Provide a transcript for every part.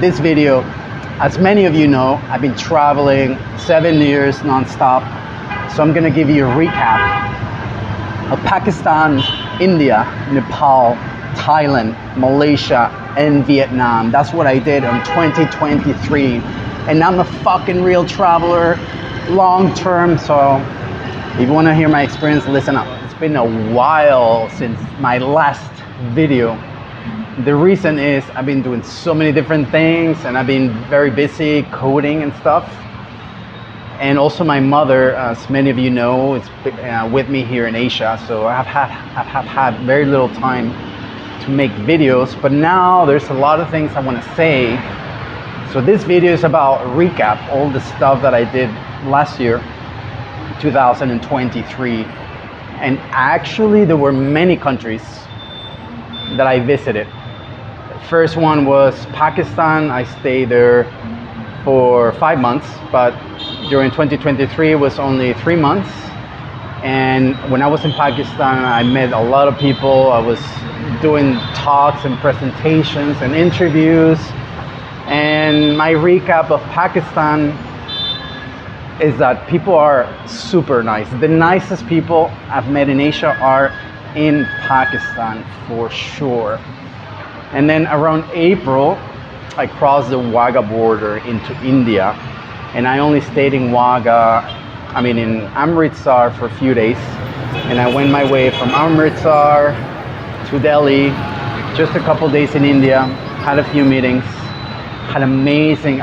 This video, as many of you know, I've been traveling 7 years non-stop. So I'm gonna give you a recap of Pakistan, India, Nepal, Thailand, Malaysia, and Vietnam. That's what I did in 2023. And I'm a fucking real traveler, long term. So if you wanna hear my experience, listen up. It's been a while since my last video. The reason is I've been doing so many different things and I've been very busy coding and stuff. And also my mother, as many of you know, is with me here in Asia. So I've had very little time to make videos, but now there's a lot of things I want to say. So this video is about recap all the stuff that I did last year, 2023. And actually there were many countries that I visited. First one was Pakistan. I stayed there for 5 months, but during 2023 it was only 3 months. And when I was in Pakistan, I met a lot of people. I was doing talks and presentations and interviews. And my recap of Pakistan is that people are super nice. The nicest people I've met in Asia are in Pakistan for sure. And then around April, I crossed the Wagah border into India, and I only stayed in in Amritsar for a few days. And I went my way from Amritsar to Delhi, just a couple days in India, had a few meetings, had amazing,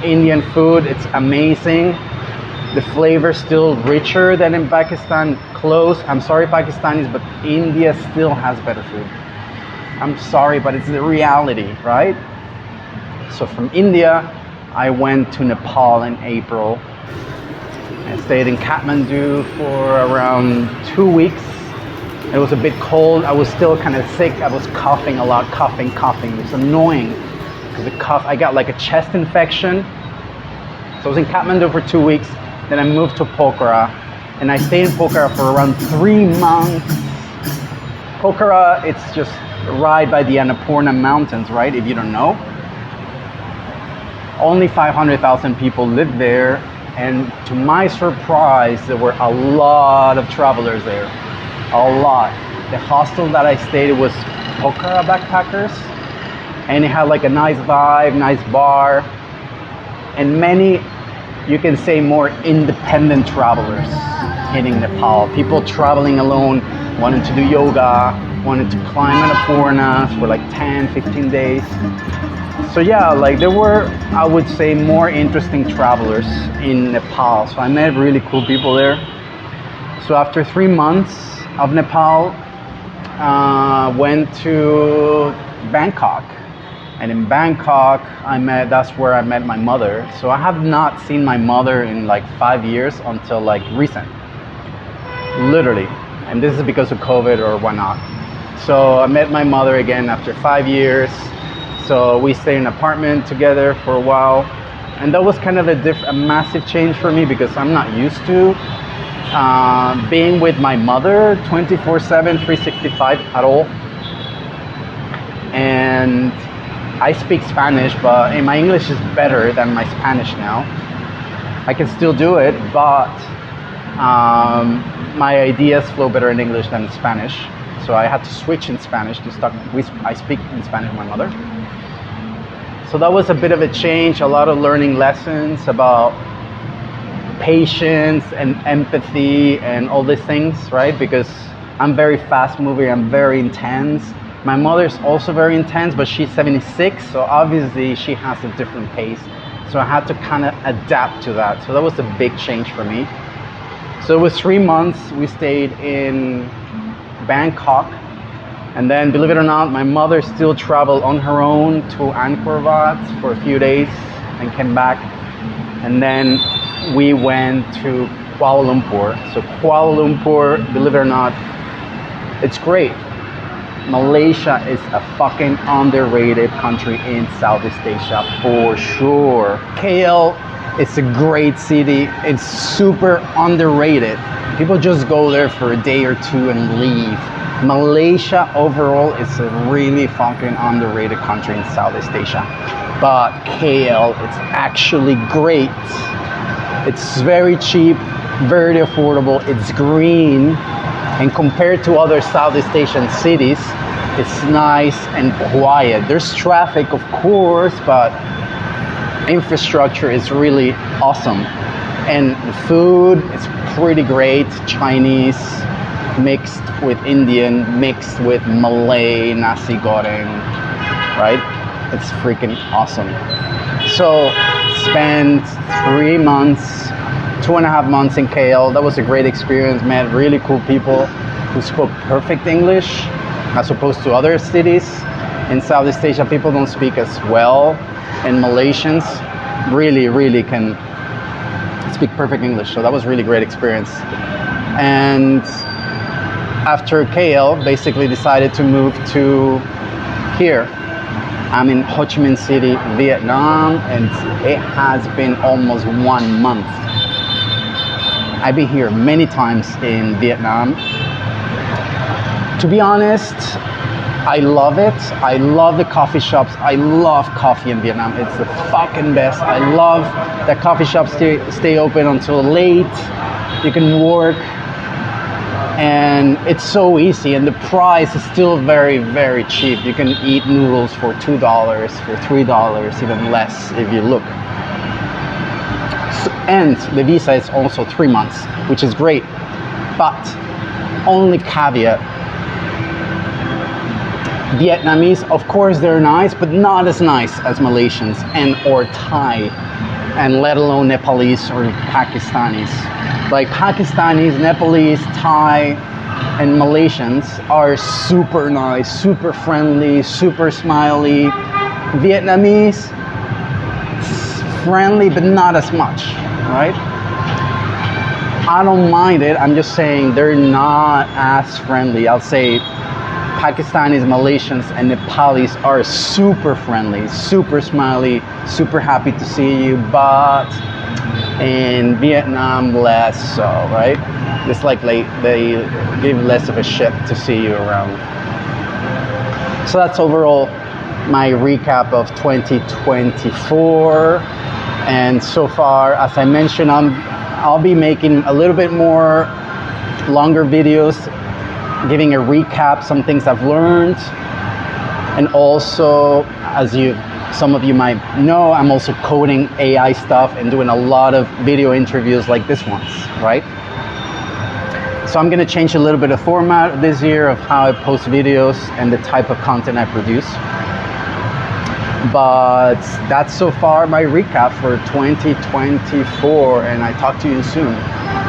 Indian food, it's amazing. The flavor still richer than in Pakistan, close. I'm sorry Pakistanis, but India still has better food. I'm sorry, but it's the reality, right? So from India, I went to Nepal in April. I stayed in Kathmandu for around 2 weeks. It was a bit cold. I was still kind of sick. I was coughing a lot, coughing. It was annoying because I got like a chest infection. So I was in Kathmandu for 2 weeks. Then I moved to Pokhara, and I stayed in Pokhara for around 3 months. Pokhara, it's just right by the Annapurna Mountains, right? If you don't know. Only 500,000 people live there, and to my surprise, there were a lot of travelers there. A lot. The hostel that I stayed was Pokhara Backpackers, and it had like a nice vibe, nice bar, and many, you can say, more independent travelers hitting Nepal. People traveling alone, wanting to do yoga, wanted to climb Annapurna for like 10, 15 days. So yeah, like there were, I would say, more interesting travelers in Nepal. So I met really cool people there. So after 3 months of Nepal, went to Bangkok. And in Bangkok, that's where I met my mother. So I have not seen my mother in like 5 years until like recent, literally. And this is because of COVID or whatnot. So I met my mother again after 5 years. So we stayed in an apartment together for a while. And that was kind of a massive change for me because I'm not used to being with my mother 24/7, 365 at all. And I speak Spanish, but my English is better than my Spanish now. I can still do it, but my ideas flow better in English than in Spanish. So I had to switch in Spanish to start. I speak in Spanish with my mother. So that was a bit of a change, a lot of learning lessons about patience and empathy and all these things, right? Because I'm very fast moving, I'm very intense. My mother's also very intense, but she's 76, so obviously she has a different pace. So I had to kind of adapt to that. So that was a big change for me. So it was 3 months. We stayed in Bangkok. And then, believe it or not, my mother still traveled on her own to Angkor Wat for a few days and came back. And then we went to Kuala Lumpur. So Kuala Lumpur, believe it or not, it's great. Malaysia is a fucking underrated country in Southeast Asia for sure. KL is a great city. It's super underrated. People just go there for a day or two and leave. Malaysia overall is a really fucking underrated country in Southeast Asia. but KL, it's actually great. It's very cheap, very affordable, it's green, and compared to other Southeast Asian cities, it's nice and quiet. There's traffic, of course, but infrastructure is really awesome. And the food is pretty great. Chinese mixed with Indian, mixed with Malay, nasi goreng, right? It's freaking awesome. So spent 3 months, 2.5 months in KL. That was a great experience. Met really cool people who spoke perfect English, as opposed to other cities in Southeast Asia. People don't speak as well, and Malaysians really can speak perfect English. So that was really great experience. And after KL, basically decided to move to here. I'm in Ho Chi Minh City, Vietnam, and it has been almost 1 month. I've been here many times in Vietnam. To be honest, I love it. I love the coffee shops. I love coffee in Vietnam. It's the fucking best. I love that coffee shops stay open until late. You can work, and it's so easy, and the price is still very cheap. You can eat noodles for $2, for $3, even less if you look. And the visa is also 3 months, which is great. But only caveat, Vietnamese, of course they're nice, but not as nice as Malaysians and or Thai, and let alone Nepalese or Pakistanis. Like Pakistanis, Nepalese, Thai, and Malaysians are super nice, super friendly, super smiley. Vietnamese, friendly, but not as much, right? I don't mind it. I'm just saying they're not as friendly. I'll say Pakistanis, Malaysians, and Nepalis are super friendly, super smiley, super happy to see you, but in Vietnam, less so, right? It's like they give less of a shit to see you around. So that's overall my recap of 2024. And so far, as I mentioned, I'll be making a little bit more longer videos, giving a recap, some things I've learned. And also, as some of you might know, I'm also coding AI stuff and doing a lot of video interviews like this one, right? So I'm gonna change a little bit of format this year of how I post videos and the type of content I produce. But that's so far my recap for 2024, and I talk to you soon.